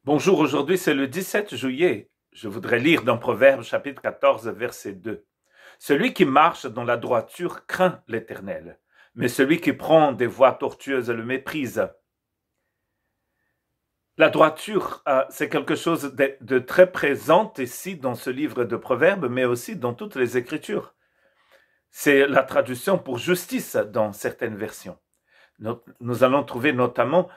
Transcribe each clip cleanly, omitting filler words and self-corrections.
Bonjour, aujourd'hui c'est le 17 juillet. Je voudrais lire dans Proverbes chapitre 14, verset 2. Celui qui marche dans la droiture craint l'Éternel, mais celui qui prend des voies tortueuses le méprise. La droiture, c'est quelque chose de très présent ici dans ce livre de Proverbes, mais aussi dans toutes les Écritures. C'est la traduction pour justice dans certaines versions. Nous allons trouver notamment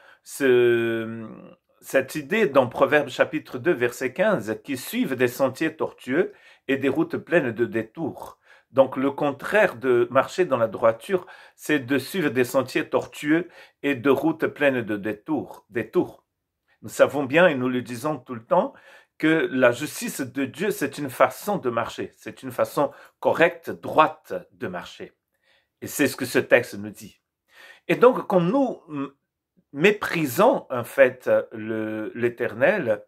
cette idée dans Proverbes chapitre 2, verset 15, qui suivent des sentiers tortueux et des routes pleines de détours. Donc le contraire de marcher dans la droiture, c'est de suivre des sentiers tortueux et de routes pleines de détours. Nous savons bien, et nous le disons tout le temps, que la justice de Dieu, c'est une façon de marcher, c'est une façon correcte, droite de marcher. Et c'est ce que ce texte nous dit. Et donc, quand nous méprisons en fait l'Éternel,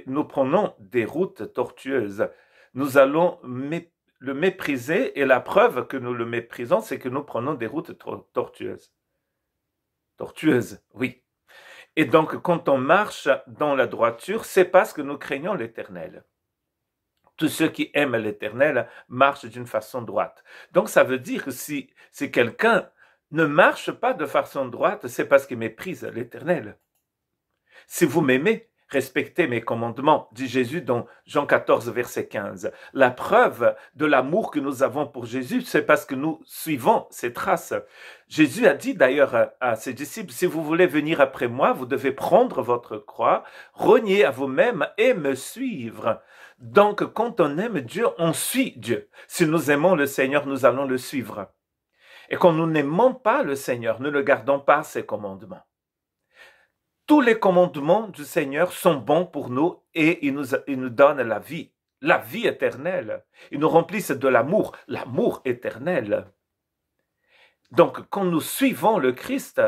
nous prenons des routes tortueuses. Nous allons le mépriser, et la preuve que nous le méprisons, c'est que nous prenons des routes tortueuses. Tortueuses, oui. Et donc, quand on marche dans la droiture, c'est parce que nous craignons l'Éternel. Tous ceux qui aiment l'Éternel marchent d'une façon droite. Donc, ça veut dire que si quelqu'un ne marche pas de façon droite, c'est parce qu'il méprise l'Éternel. Si vous m'aimez, respectez mes commandements, dit Jésus dans Jean 14, verset 15. La preuve de l'amour que nous avons pour Jésus, c'est parce que nous suivons ses traces. Jésus a dit d'ailleurs à ses disciples, si vous voulez venir après moi, vous devez prendre votre croix, renier à vous-même et me suivre. Donc, quand on aime Dieu, on suit Dieu. Si nous aimons le Seigneur, nous allons le suivre. Et quand nous n'aimons pas le Seigneur, nous ne gardons pas ses commandements. Tous les commandements du Seigneur sont bons pour nous et ils nous donnent la vie éternelle. Ils nous remplissent de l'amour éternel. Donc, quand nous suivons le Christ,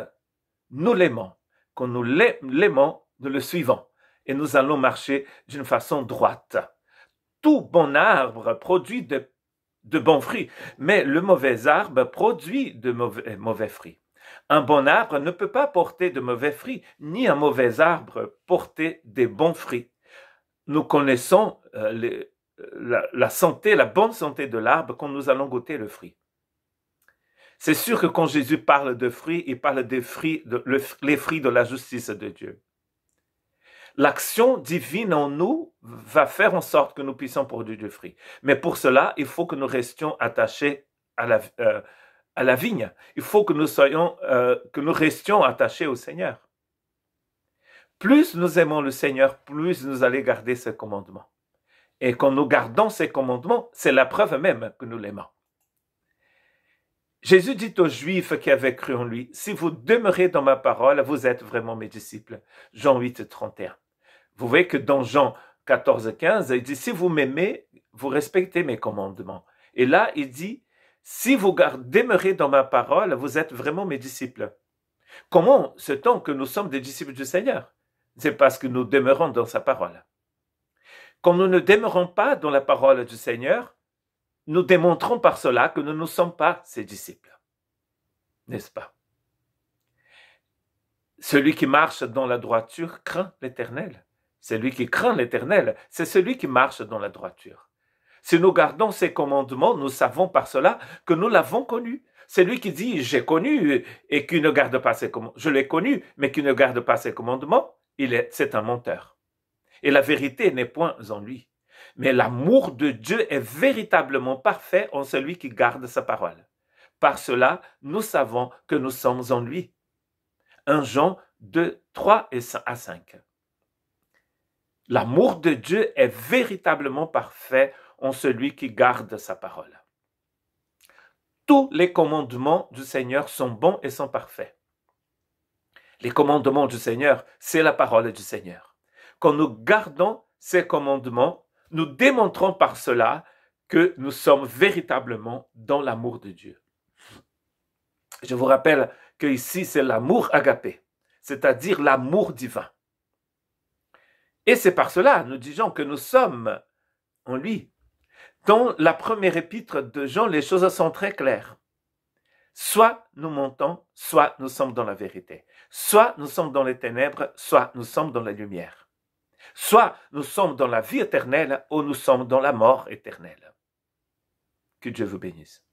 nous l'aimons. Quand nous l'aimons, nous le suivons. Et nous allons marcher d'une façon droite. Tout bon arbre produit de bons fruits, mais le mauvais arbre produit de mauvais fruits. Un bon arbre ne peut pas porter de mauvais fruits, ni un mauvais arbre porter des bons fruits. Nous connaissons la santé, la bonne santé de l'arbre quand nous allons goûter le fruit. C'est sûr que quand Jésus parle de fruits, il parle des fruits, les fruits de la justice de Dieu. L'action divine en nous va faire en sorte que nous puissions produire du fruit. Mais pour cela, il faut que nous restions attachés à la vigne. Il faut que nous restions attachés au Seigneur. Plus nous aimons le Seigneur, plus nous allons garder ses commandements. Et quand nous gardons ses commandements, c'est la preuve même que nous l'aimons. Jésus dit aux Juifs qui avaient cru en lui, « Si vous demeurez dans ma parole, vous êtes vraiment mes disciples. » Jean 8, 31. Vous voyez que dans Jean 14, 15, il dit, « Si vous m'aimez, vous respectez mes commandements. » Et là, il dit, « Si vous demeurez dans ma parole, vous êtes vraiment mes disciples. » Comment sait-on que nous sommes des disciples du Seigneur? C'est parce que nous demeurons dans sa parole. Quand nous ne demeurons pas dans la parole du Seigneur, nous démontrons par cela que nous ne sommes pas ses disciples. N'est-ce pas? Celui qui marche dans la droiture craint l'Éternel. Celui qui craint l'Éternel, c'est celui qui marche dans la droiture. Si nous gardons ses commandements, nous savons par cela que nous l'avons connu. Celui qui dit « j'ai connu » et qui ne garde pas ses commandements, je l'ai connu, mais qui ne garde pas ses commandements, c'est un menteur. Et la vérité n'est point en lui. Mais l'amour de Dieu est véritablement parfait en celui qui garde sa parole. Par cela, nous savons que nous sommes en lui. 1 Jean 2, 3 à 5. L'amour de Dieu est véritablement parfait en celui qui garde sa parole. Tous les commandements du Seigneur sont bons et sont parfaits. Les commandements du Seigneur, c'est la parole du Seigneur. Quand nous gardons ces commandements, nous démontrons par cela que nous sommes véritablement dans l'amour de Dieu. Je vous rappelle que ici, c'est l'amour agapé, c'est-à-dire l'amour divin. Et c'est par cela, nous disons, que nous sommes en lui. Dans la première épître de Jean, les choses sont très claires. Soit nous mentons, soit nous sommes dans la vérité. Soit nous sommes dans les ténèbres, soit nous sommes dans la lumière. Soit nous sommes dans la vie éternelle ou nous sommes dans la mort éternelle. Que Dieu vous bénisse.